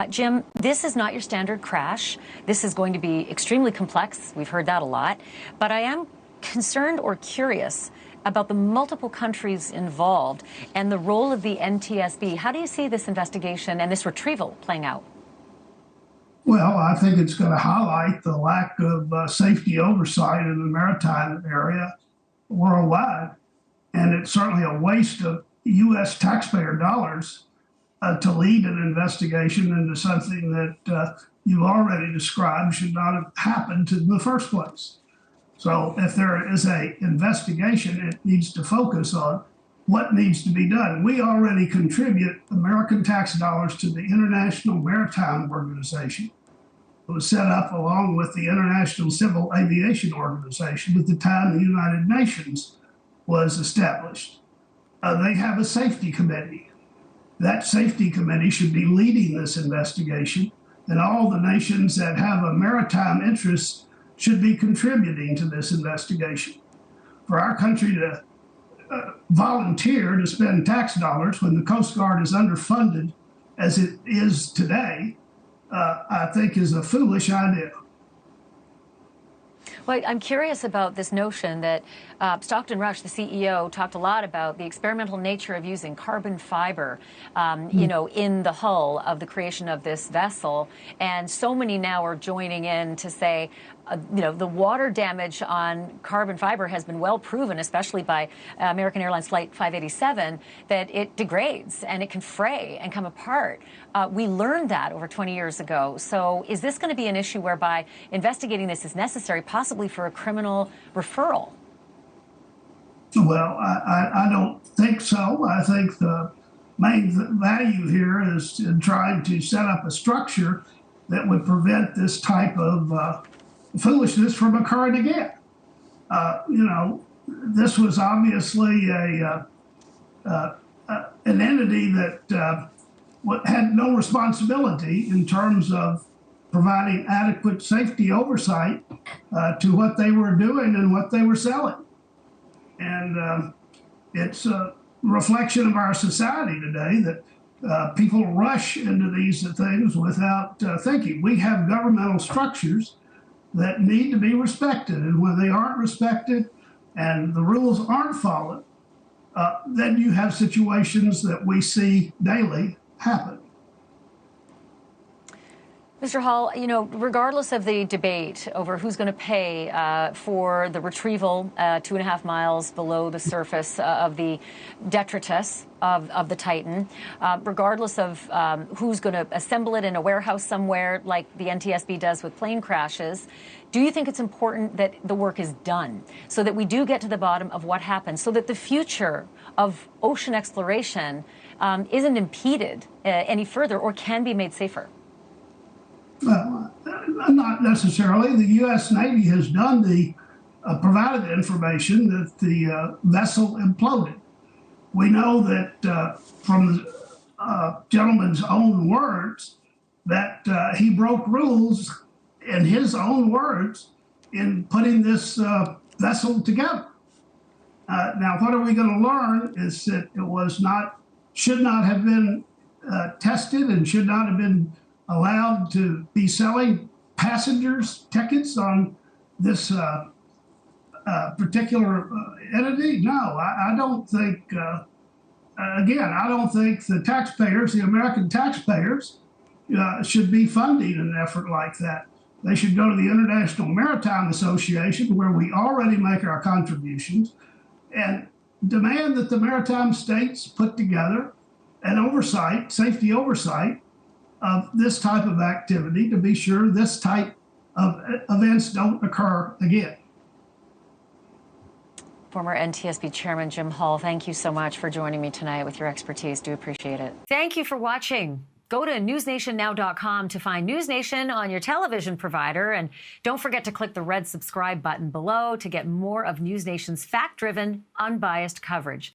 Jim, this is not your standard crash. This is going to be extremely complex. We've heard that a lot. But I am concerned or curious about the multiple countries involved and the role of the NTSB. How do you see this investigation and this retrieval playing out? Well, I think it's going to highlight the lack of safety oversight in the maritime area worldwide. And it's certainly a waste of U.S. taxpayer dollars to lead an investigation into something that you've already described should not have happened in the first place. So if there is an investigation, it needs to focus on what needs to be done. We already contribute American tax dollars to the International Maritime Organization. It was set up along with the International Civil Aviation Organization at the time the United Nations was established. They have a safety committee. That safety committee should be leading this investigation, and all the nations that have a maritime interest should be contributing to this investigation. For our country to volunteer to spend tax dollars when the Coast Guard is underfunded as it is today, I think is a foolish idea. Well, I'm curious about this notion that Stockton Rush, the CEO, talked a lot about the experimental nature of using carbon fiber, you know, in the hull of the creation of this vessel. And so many now are joining in to say, you know, the water damage on carbon fiber has been well proven, especially by American Airlines Flight 587, that it degrades and it can fray and come apart. We learned that over 20 years ago. So is this going to be an issue whereby investigating this is necessary, possibly for a criminal referral? Well, I don't think so. I think the main value here is in trying to set up a structure that would prevent this type of foolishness from occurring again. You know, this was obviously an entity that had no responsibility in terms of providing adequate safety oversight to what they were doing and what they were selling. And it's a reflection of our society today that people rush into these things without thinking. We have governmental structures that need to be respected, and when they aren't respected and the rules aren't followed, then you have situations that we see daily happen. Mr. Hall, you know, regardless of the debate over who's going to pay for the retrieval 2.5 miles below the surface of the detritus of the Titan, regardless of who's going to assemble it in a warehouse somewhere like the NTSB does with plane crashes, do you think it's important that the work is done so that we do get to the bottom of what happened, so that the future of ocean exploration isn't impeded any further or can be made safer? Well, not necessarily. The U.S. Navy has done provided the information that the vessel imploded. We know that from the gentleman's own words that he broke rules in his own words in putting this vessel together. Now, what are we going to learn is that it should not have been tested and should not have been allowed to be selling passengers tickets on this particular entity? No, I don't think, again, I don't think the taxpayers, the American taxpayers, should be funding an effort like that. They should go to the International Maritime Association, where we already make our contributions, and demand that the maritime states put together an oversight, safety oversight, of this type of activity to be sure this type of events don't occur again. Former NTSB Chairman Jim Hall, thank you so much for joining me tonight with your expertise. Do appreciate it. Thank you for watching. Go to newsnationnow.com to find NewsNation on your television provider. And don't forget to click the red subscribe button below to get more of NewsNation's fact-driven, unbiased coverage.